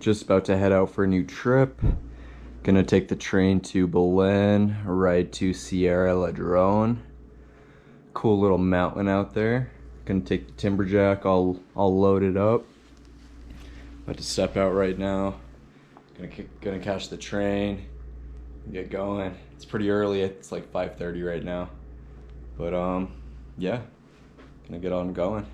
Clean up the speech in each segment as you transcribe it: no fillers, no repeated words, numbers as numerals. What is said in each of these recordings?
just about to head out for a new trip. Gonna take the train to Belen, ride to Sierra Ladrone. Cool little mountain out there. Gonna take the timberjack, all loaded up. About to step out right now. Gonna catch the train, get going. It's pretty early, it's like 5:30 right now. But yeah, gonna get on going.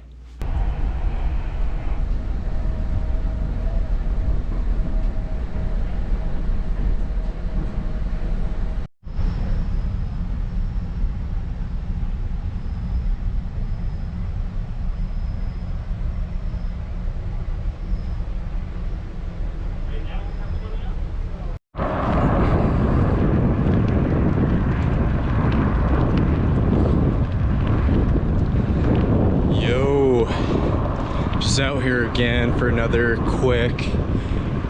Out here again for another quick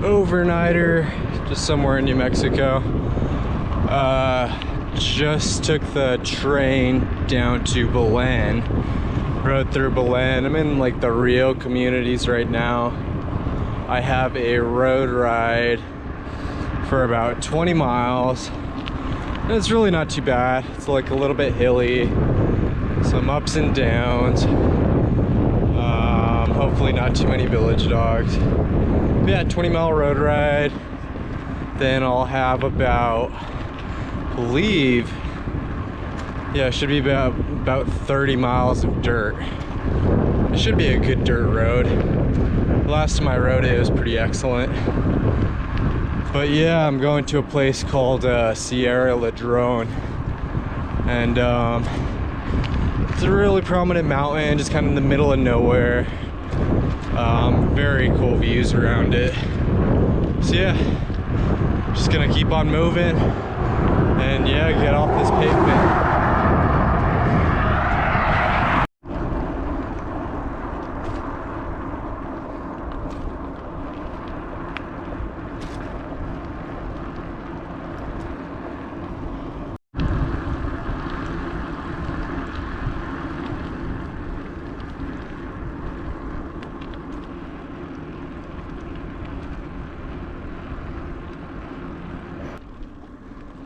overnighter, just somewhere in New Mexico. Just took the train down to Belen, rode through Belen. I'm in like the Rio communities right now. I have a road ride for about 20 miles. And it's really not too bad. It's like a little bit hilly, some ups and downs. Hopefully not too many village dogs. But yeah, 20-mile road ride. Then I'll have about, I believe, yeah, it should be about 30 miles of dirt. It should be a good dirt road. The last time I rode it, it was pretty excellent. But yeah, I'm going to a place called Sierra Ladrone. And it's a really prominent mountain, just kind of in the middle of nowhere. Very cool views around it. So yeah, just gonna keep on moving and yeah, get off this pavement.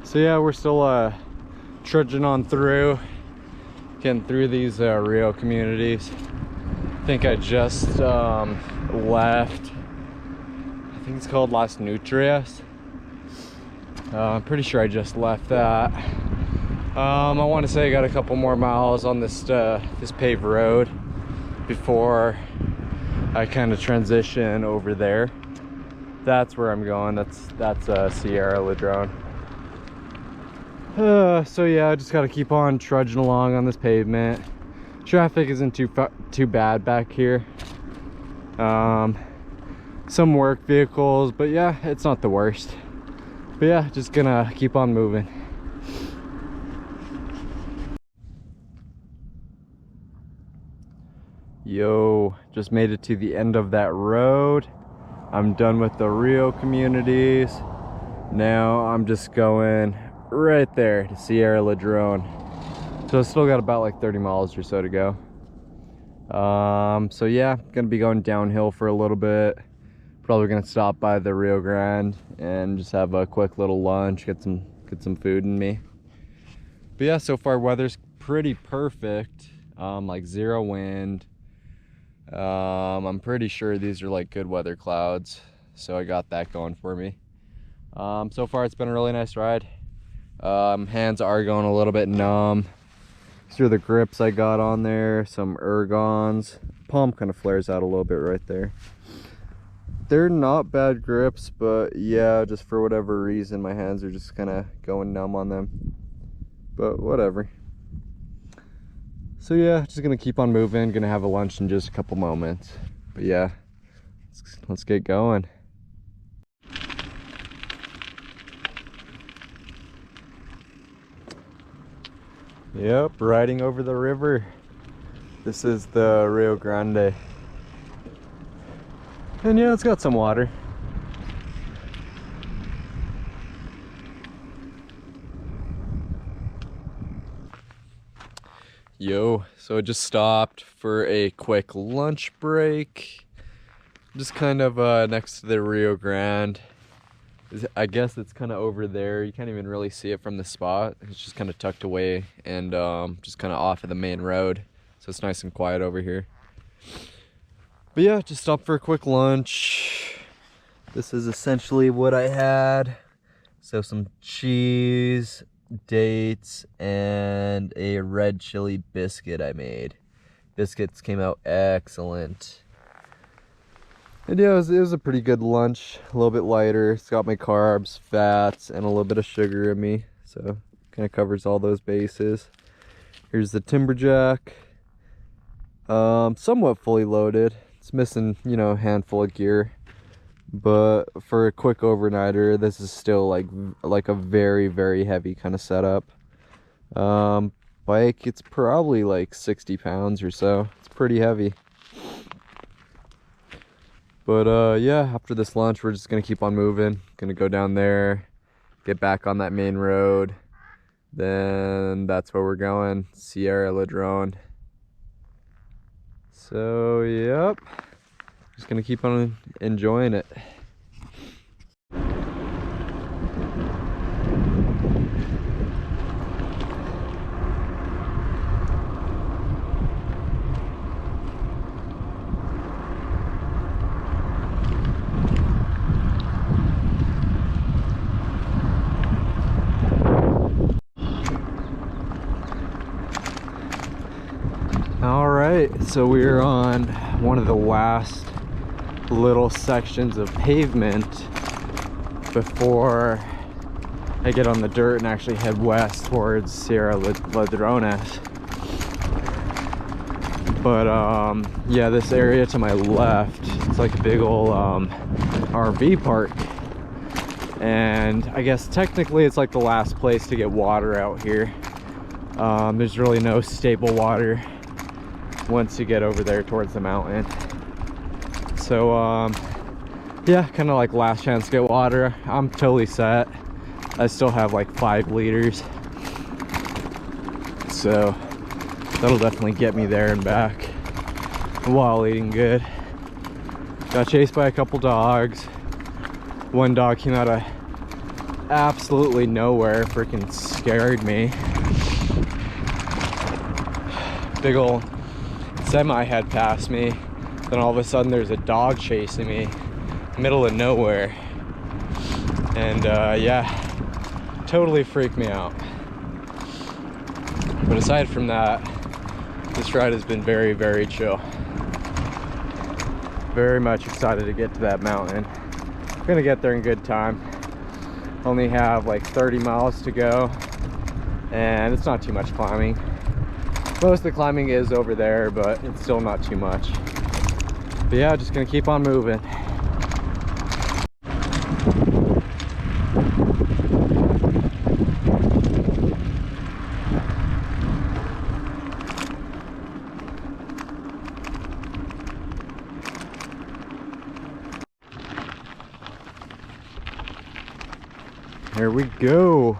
So yeah, we're still trudging on through, getting through these Rio communities. I think I just left, I think it's called Las Nutrias. I'm pretty sure I just left that. I want to say I got a couple more miles on this this paved road before I kind of transition over there. That's where I'm going. That's Sierra Ladrone. So yeah, I just gotta keep on trudging along on this pavement. Traffic isn't too bad back here. Some work vehicles, but yeah, it's not the worst. But yeah, just gonna keep on moving. Yo, just made it to the end of that road. I'm done with the Rio communities. Now I'm just going right there to Sierra Ladrone. So I still got about like 30 miles or so to go. So yeah, gonna be going downhill for a little bit. Probably gonna stop by the Rio Grande and just have a quick little lunch, get some food in me. But yeah, so far weather's pretty perfect. Like zero wind. I'm pretty sure these are like good weather clouds, so I got that going for me. So far it's been a really nice ride. Hands are going a little bit numb. These are the grips I got on there, some ergons. Palm kind of flares out a little bit right there. They're not bad grips, but yeah, just for whatever reason my hands are just kind of going numb on them. But whatever. So yeah, just gonna keep on moving, gonna have a lunch in just a couple moments. But yeah, let's get going. Yep, riding over the river. This is the Rio Grande. And yeah, it's got some water. Yo, so I just stopped for a quick lunch break. Just kind of next to the Rio Grande. I guess it's kind of over there. You can't even really see it from the spot. It's just kind of tucked away and just kind of off of the main road. So it's nice and quiet over here. But yeah, just stopped for a quick lunch. This is essentially what I had. So some cheese, dates, and a red chili biscuit I made. Biscuits came out excellent. And yeah, it was a pretty good lunch. A little bit lighter. It's got my carbs, fats, and a little bit of sugar in me. So kind of covers all those bases. Here's the Timberjack. Somewhat fully loaded. It's missing, you know, a handful of gear. But for a quick overnighter, this is still like a very, very heavy kind of setup. Bike, it's probably like 60 pounds or so. It's pretty heavy. But yeah, after this lunch, we're just gonna keep on moving. Gonna go down there, get back on that main road. Then that's where we're going, Sierra Ladrone. So, yep. Just gonna keep on enjoying it. All right, so we're on one of the last little sections of pavement before I get on the dirt and actually head west towards Sierra Ladrones. But yeah, this area to my left, it's like a big old RV park. And I guess technically it's like the last place to get water out here. There's really no stable water once you get over there towards the mountain. So yeah, kind of like last chance to get water. I'm totally set. I still have like 5 liters, so that'll definitely get me there and back while eating good. Got chased by a couple dogs. One dog came out of absolutely nowhere, freaking scared me. Big ol' semi had passed me, then all of a sudden there's a dog chasing me, middle of nowhere, and yeah, totally freaked me out. But aside from that, this ride has been very, very chill. Very much excited to get to that mountain. I'm gonna get there in good time. Only have like 30 miles to go, and it's not too much climbing. Most of the climbing is over there, but it's still not too much. But yeah, just gonna keep on moving. Here we go.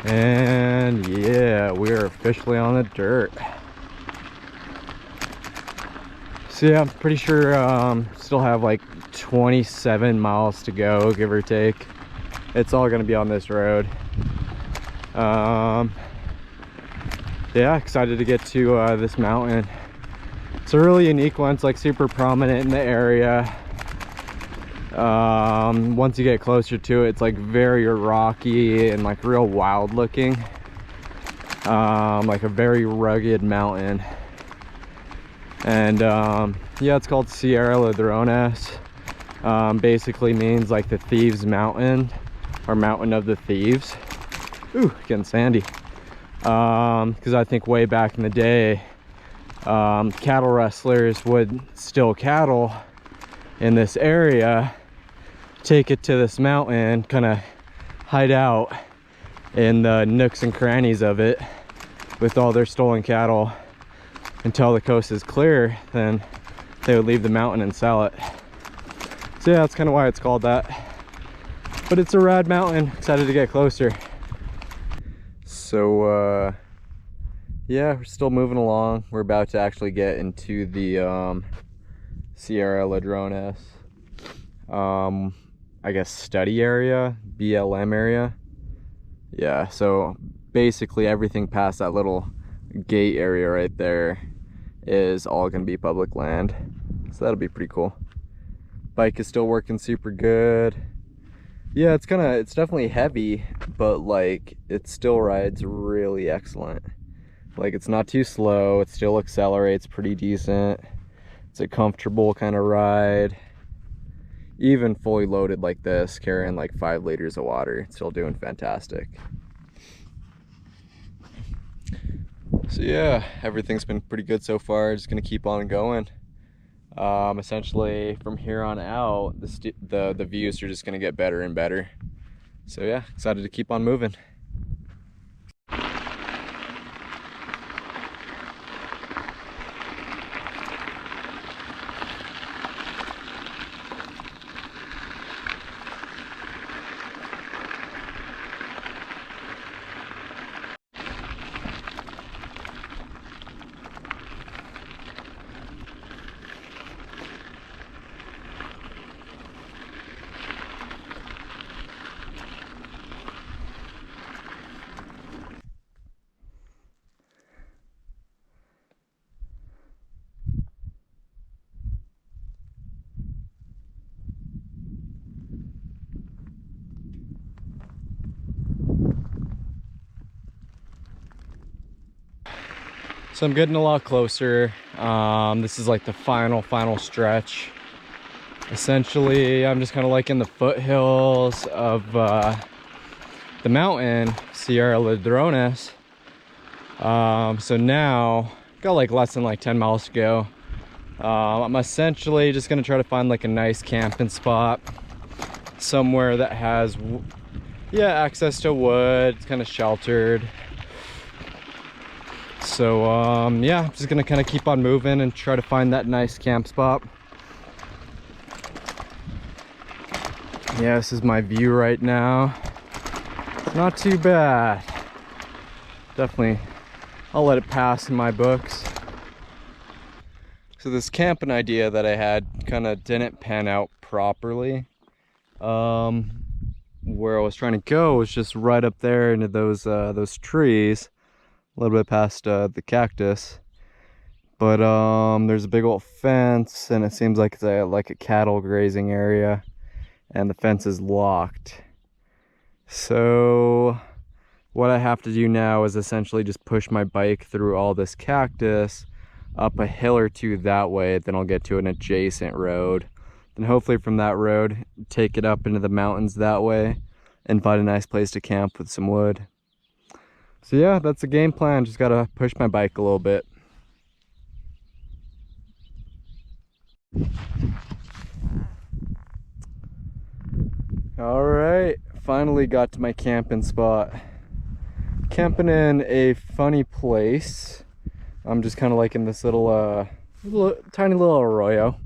And yeah, we are officially on the dirt. So yeah, I'm pretty sure still have like 27 miles to go, give or take. It's all gonna be on this road. Yeah, excited to get to this mountain. It's a really unique one. It's like super prominent in the area. Once you get closer to it, it's like very rocky and like real wild looking, like a very rugged mountain. And yeah, it's called Sierra Ladrones. Basically means like the thieves mountain, or mountain of the thieves. Ooh, getting sandy. Because I think way back in the day, cattle rustlers would steal cattle in this area, take it to this mountain, kind of hide out in the nooks and crannies of it with all their stolen cattle until the coast is clear. Then they would leave the mountain and sell it. So yeah, that's kind of why it's called that. But it's a rad mountain. Excited to get closer. So yeah, we're still moving along. We're about to actually get into the Sierra Ladrones, I guess study area, BLM area. Yeah, so basically everything past that little gate area right there is all gonna be public land. So that'll be pretty cool. Bike is still working super good. Yeah, it's definitely heavy, but like it still rides really excellent. Like it's not too slow, it still accelerates pretty decent. It's a comfortable kind of ride. Even fully loaded like this, carrying like 5 liters of water, it's still doing fantastic. So yeah, everything's been pretty good so far. Just gonna keep on going. Essentially from here on out, the views are just gonna get better and better. So yeah, excited to keep on moving. So I'm getting a lot closer. This is like the final stretch. Essentially, I'm just kind of like in the foothills of the mountain, Sierra Ladrones. So now, got like less than like 10 miles to go. I'm essentially just gonna try to find like a nice camping spot. Somewhere that has, yeah, access to wood, it's kind of sheltered. So yeah, I'm just gonna kind of keep on moving and try to find that nice camp spot. Yeah, this is my view right now. Not too bad. Definitely, I'll let it pass in my books. So this camping idea that I had kind of didn't pan out properly. Where I was trying to go was just right up there into those trees. A little bit past the cactus, but there's a big old fence, and it seems like it's like a cattle grazing area, and the fence is locked. So what I have to do now is essentially just push my bike through all this cactus up a hill or two that way. Then I'll get to an adjacent road, then hopefully from that road take it up into the mountains that way and find a nice place to camp with some wood. So yeah, that's the game plan. Just gotta push my bike a little bit. All right, finally got to my camping spot. Camping in a funny place. I'm just kind of like in this little tiny little arroyo.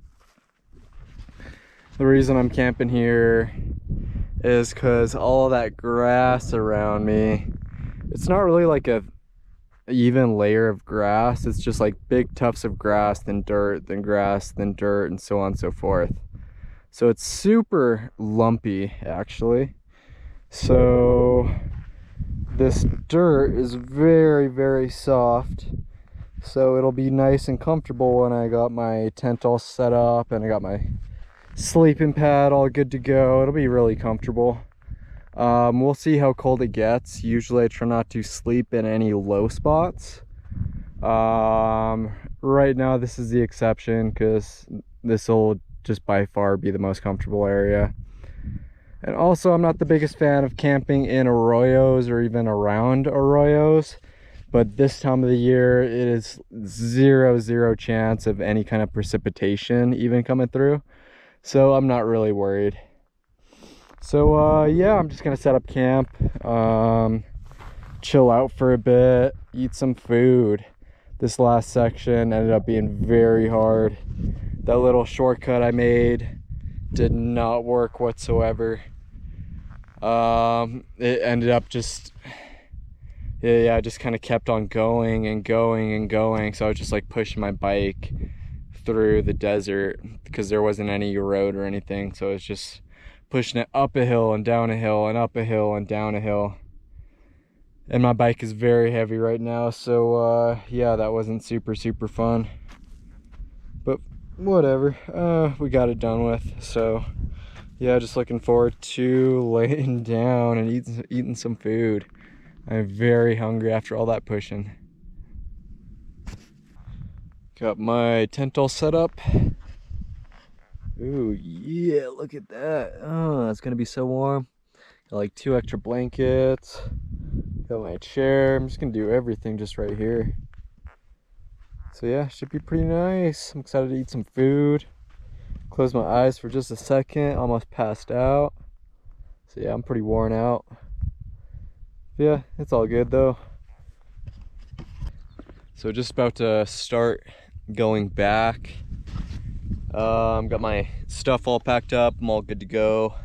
The reason I'm camping here is because all that grass around me, it's not really like a even layer of grass. It's just like big tufts of grass, then dirt, then grass, then dirt, and so on and so forth. So it's super lumpy actually. So this dirt is very soft, so it'll be nice and comfortable when I got my tent all set up and I got my sleeping pad all good to go. It'll be really comfortable. We'll see how cold it gets. Usually I try not to sleep in any low spots. Right now this is the exception because this will just by far be the most comfortable area. And also I'm not the biggest fan of camping in arroyos or even around arroyos, but this time of the year it is zero chance of any kind of precipitation even coming through, so I'm not really worried. So yeah, I'm just gonna set up camp, chill out for a bit, eat some food. This last section ended up being very hard. That little shortcut I made did not work whatsoever. It ended up just, yeah, I just kind of kept on going and going and going. So I was just like pushing my bike through the desert because there wasn't any road or anything, so it's just pushing it up a hill and down a hill and up a hill and down a hill. And my bike is very heavy right now, so yeah, that wasn't super fun, but whatever. We got it done with. So yeah, just looking forward to laying down and eating some food. I'm very hungry after all that pushing. Got my tent all set up. Ooh, yeah, look at that. Oh, it's gonna be so warm. Got like 2 extra blankets. Got my chair. I'm just gonna do everything just right here. So yeah, should be pretty nice. I'm excited to eat some food. Close my eyes for just a second, almost passed out. So yeah, I'm pretty worn out. Yeah, it's all good though. So just about to start going back. Got my stuff all packed up. I'm all good to go.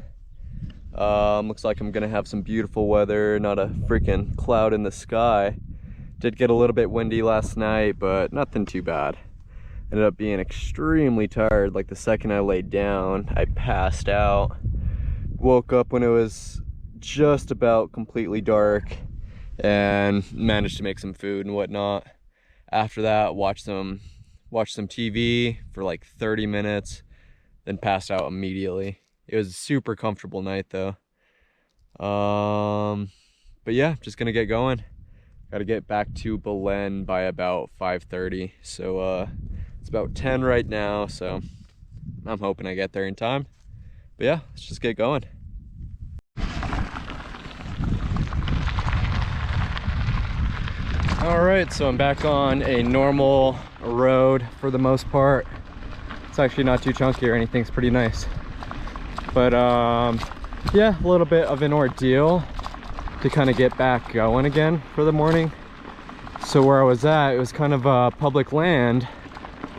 Looks like I'm gonna have some beautiful weather, not a freaking cloud in the sky. Did get a little bit windy last night, but nothing too bad. Ended up being extremely tired. Like the second I laid down, I passed out. Woke up when it was just about completely dark and managed to make some food and whatnot. After that, watched some TV for like 30 minutes, then passed out immediately. It was a super comfortable night though. But yeah, just gonna get going. Got to get back to Belen by about 5:30. So it's about 10 right now, so I'm hoping I get there in time. But yeah, let's just get going. All right, so I'm back on a normal road for the most part. It's actually not too chunky or anything. It's pretty nice. But yeah, a little bit of an ordeal to kind of get back going again for the morning. So where I was at, it was kind of public land.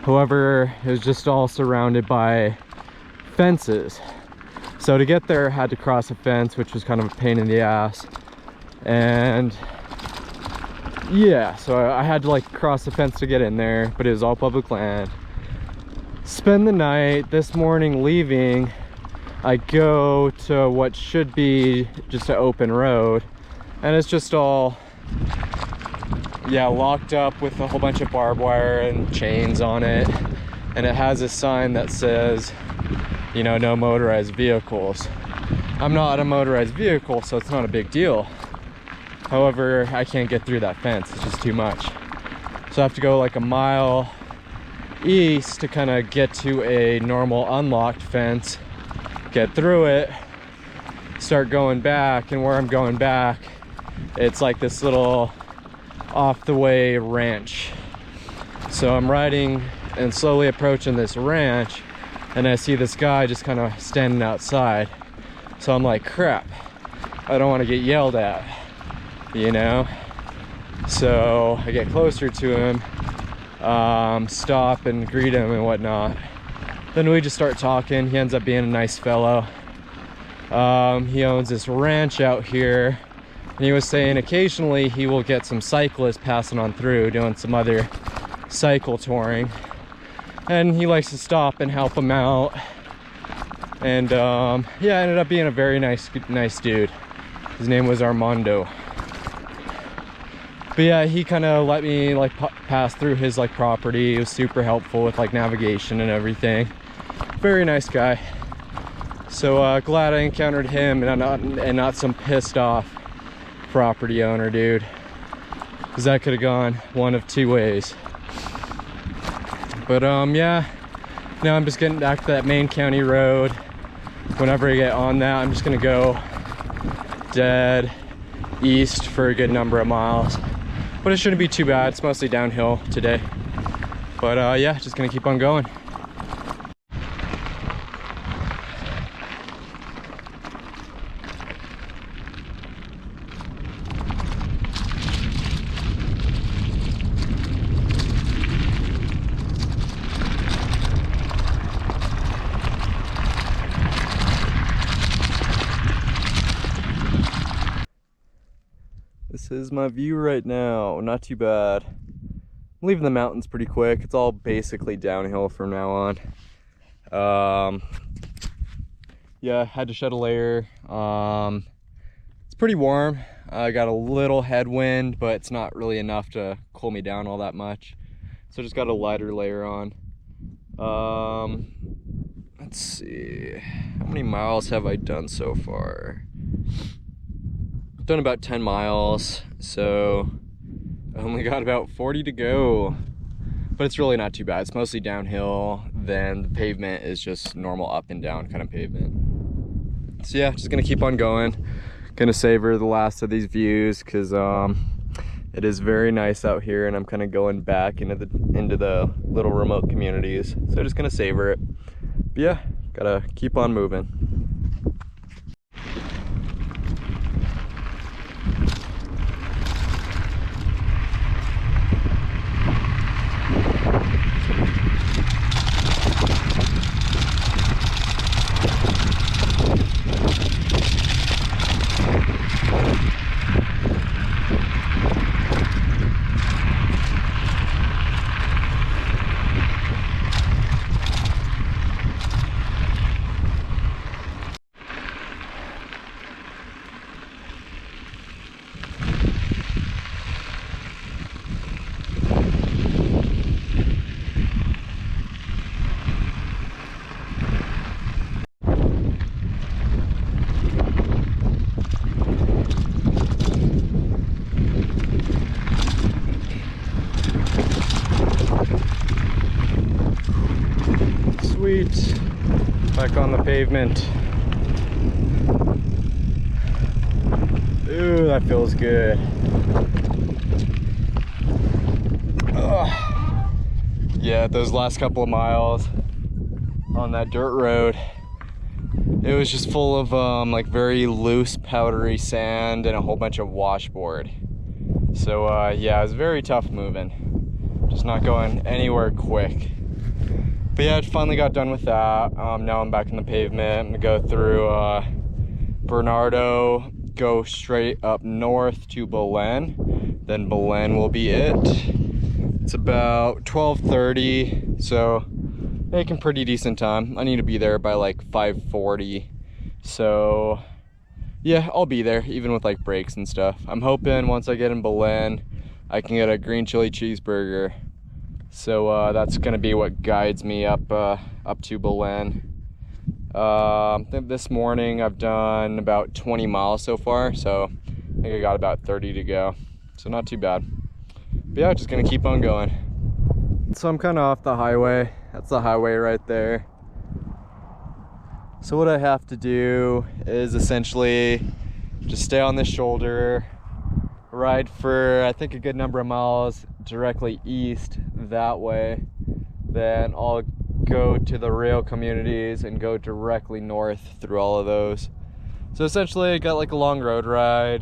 However, it was just all surrounded by fences. So to get there, I had to cross a fence, which was kind of a pain in the ass. And yeah, so I had to like cross the fence to get in there, but it was all public land. Spend the night. This morning leaving, I go to what should be just an open road, and it's just all, yeah, locked up with a whole bunch of barbed wire and chains on it. And it has a sign that says, you know, no motorized vehicles. I'm not a motorized vehicle, so it's not a big deal. However, I can't get through that fence. It's just too much. So I have to go like a mile east to kind of get to a normal unlocked fence, get through it, start going back. And where I'm going back, it's like this little off the way ranch. So I'm riding and slowly approaching this ranch, and I see this guy just kind of standing outside. So I'm like, crap, I don't want to get yelled at, you know? So I get closer to him, stop and greet him and whatnot. Then we just start talking. He ends up being a nice fellow. He owns this ranch out here, and he was saying occasionally he will get some cyclists passing on through doing some other cycle touring, and he likes to stop and help them out. And yeah, ended up being a very nice dude. His name was Armando. But yeah, he kind of let me like pass through his like property. He was super helpful with like navigation and everything. Very nice guy. So glad I encountered him and not some pissed off property owner dude, because that could have gone one of two ways. But yeah, now I'm just getting back to that main county road. Whenever I get on that, I'm just gonna go dead east for a good number of miles. But it shouldn't be too bad. It's mostly downhill today. But yeah, just gonna keep on going. This is my view right now. Not too bad. I'm leaving the mountains pretty quick. It's all basically downhill from now on. Yeah, had to shed a layer. It's pretty warm. I got a little headwind, but it's not really enough to cool me down all that much. So just got a lighter layer on. Let's see, how many miles have I done so far? I've done about 10 miles, so I only got about 40 to go. But it's really not too bad. It's mostly downhill, then the pavement is just normal up and down kind of pavement. So yeah, just gonna keep on going. Gonna savor the last of these views because it is very nice out here, and I'm kind of going back into the little remote communities. So just gonna savor it. But yeah, gotta keep on moving. Sweet, back on the pavement. Ooh, that feels good. Ugh. Yeah, those last couple of miles on that dirt road, it was just full of like very loose powdery sand and a whole bunch of washboard. So yeah, it was very tough moving, just not going anywhere quick. But yeah, I finally got done with that. Now I'm back in the pavement. I'm gonna go through Bernardo, go straight up north to Belen. Then Belen will be it. It's about 12:30, so making pretty decent time. I need to be there by like 5:40. So yeah, I'll be there, even with like breaks and stuff. I'm hoping once I get in Belen, I can get a green chili cheeseburger. So that's gonna be what guides me up to Belen. This morning I've done about 20 miles so far, so I think I got about 30 to go. So not too bad. But yeah, just gonna keep on going. So I'm kind of off the highway. That's the highway right there. So what I have to do is essentially just stay on this shoulder, ride for I think a good number of miles directly east that way, then I'll go to the rail communities and go directly north through all of those. So essentially I got like a long road ride.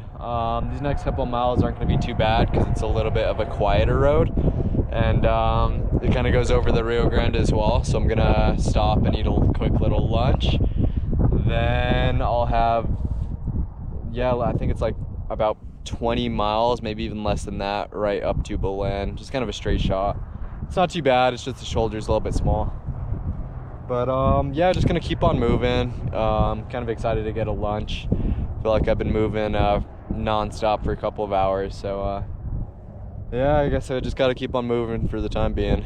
These next couple of miles aren't going to be too bad because it's a little bit of a quieter road, and it kind of goes over the Rio Grande as well. So I'm gonna stop and eat a quick little lunch, then I'll have, yeah, I think it's like about 20 miles, maybe even less than that, right up to Belen. Just kind of a straight shot. It's not too bad, it's just the shoulder's a little bit small. But yeah, just gonna keep on moving. Kind of excited to get a lunch. Feel like I've been moving non-stop for a couple of hours, so yeah, I guess I just gotta keep on moving for the time being.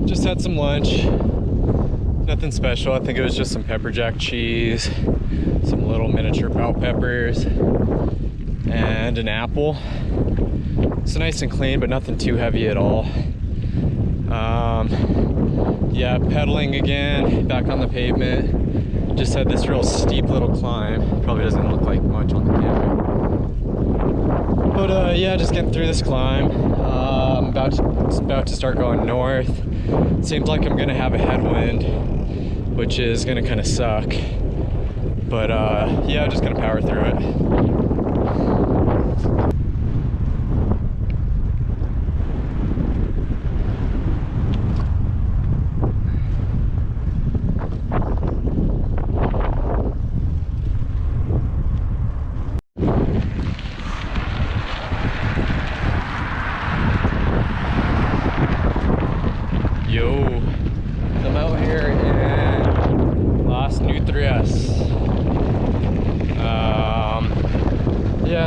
Just had some lunch, nothing special. I think it was just some pepper jack cheese, some little miniature bell peppers, and an apple. It's nice and clean, but nothing too heavy at all. Yeah, pedaling again, back on the pavement. Just had this real steep little climb. Probably doesn't look like much on the camera. But yeah, just getting through this climb. I'm about to start going north. Seems like I'm gonna have a headwind, which is gonna kind of suck. But yeah, just gonna power through it.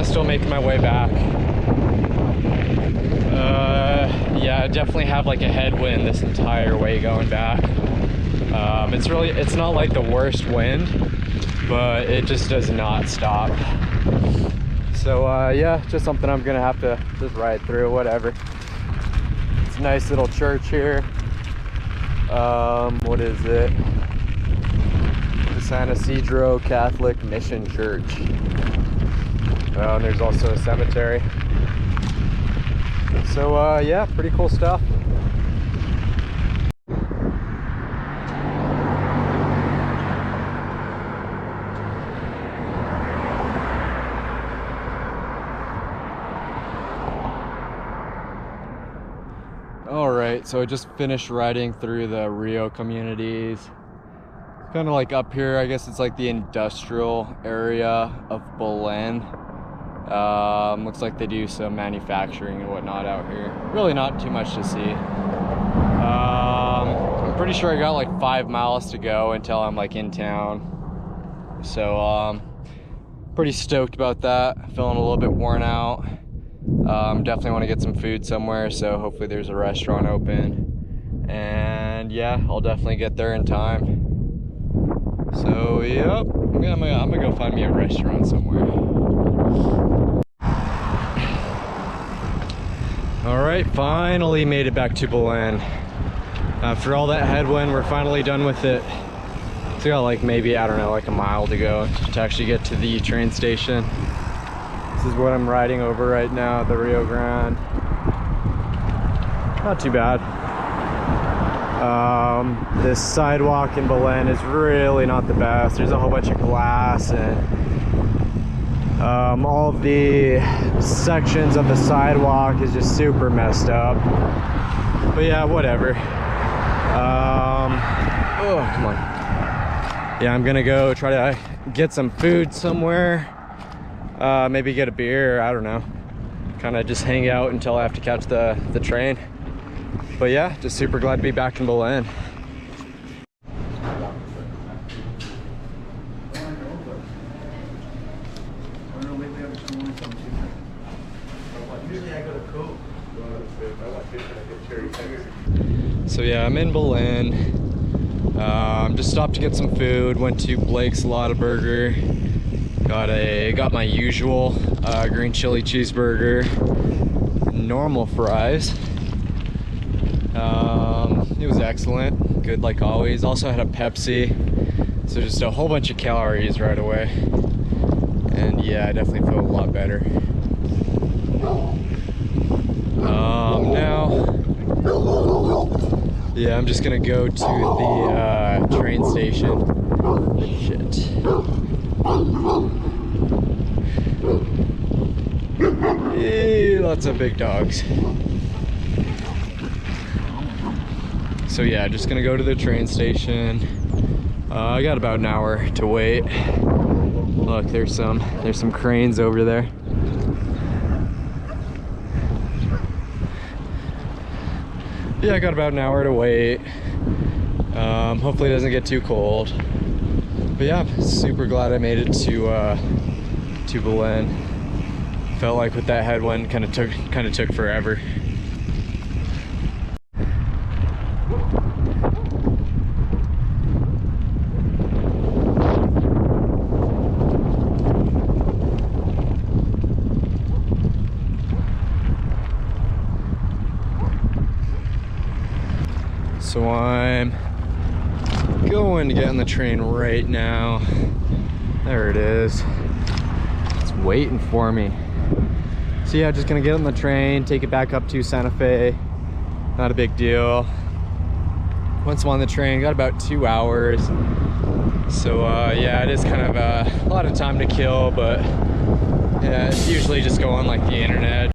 still making my way back. Yeah, I definitely have like a headwind this entire way going back. It's not like the worst wind, but it just does not stop. So yeah, just something I'm gonna have to just ride through, whatever. It's a nice little church here. What is it? The San Isidro Catholic Mission Church. And there's also a cemetery. So yeah, pretty cool stuff. All right, so I just finished riding through the Rio communities. Kind of like up here, I guess it's like the industrial area of Belen. Looks like they do some manufacturing and whatnot out here. Really not too much to see. I'm pretty sure I got like 5 miles to go until I'm like in town. So pretty stoked about that. Feeling a little bit worn out. Definitely want to get some food somewhere, so hopefully there's a restaurant open. And yeah, I'll definitely get there in time. So yep, I'm gonna go find me a restaurant somewhere. All right, finally made it back to Belen. After all that headwind, we're finally done with it. So got like maybe, I don't know, like a mile to go to actually get to the train station. This is what I'm riding over right now, the Rio Grande. Not too bad. This sidewalk in Belen is really not the best. There's a whole bunch of glass and all of the sections of the sidewalk is just super messed up. But yeah, whatever. Oh, come on. Yeah, I'm gonna go try to get some food somewhere. Maybe get a beer, I don't know. Kind of just hang out until I have to catch the train. But yeah, just super glad to be back in Belen. So yeah, I'm in Belen. Just stopped to get some food. Went to Blake's Lotta-Burger. Got my usual green chili cheeseburger, normal fries. It was excellent, good like always. Also had a Pepsi, so just a whole bunch of calories right away. And yeah, I definitely feel a lot better. Now, yeah, I'm just gonna go to the train station. Shit. Lots of big dogs. So yeah, just gonna go to the train station. I got about an hour to wait. Look, there's some cranes over there. Yeah, I got about an hour to wait. Hopefully it doesn't get too cold. But yeah, super glad I made it to Belen. Felt like with that headwind, kind of took forever. So I'm going to get on the train right now. There it is. It's waiting for me. So yeah, just gonna get on the train, take it back up to Santa Fe. Not a big deal. Once I'm on the train, got about 2 hours. So yeah, it is kind of a lot of time to kill, but yeah, it's usually just go on like the internet.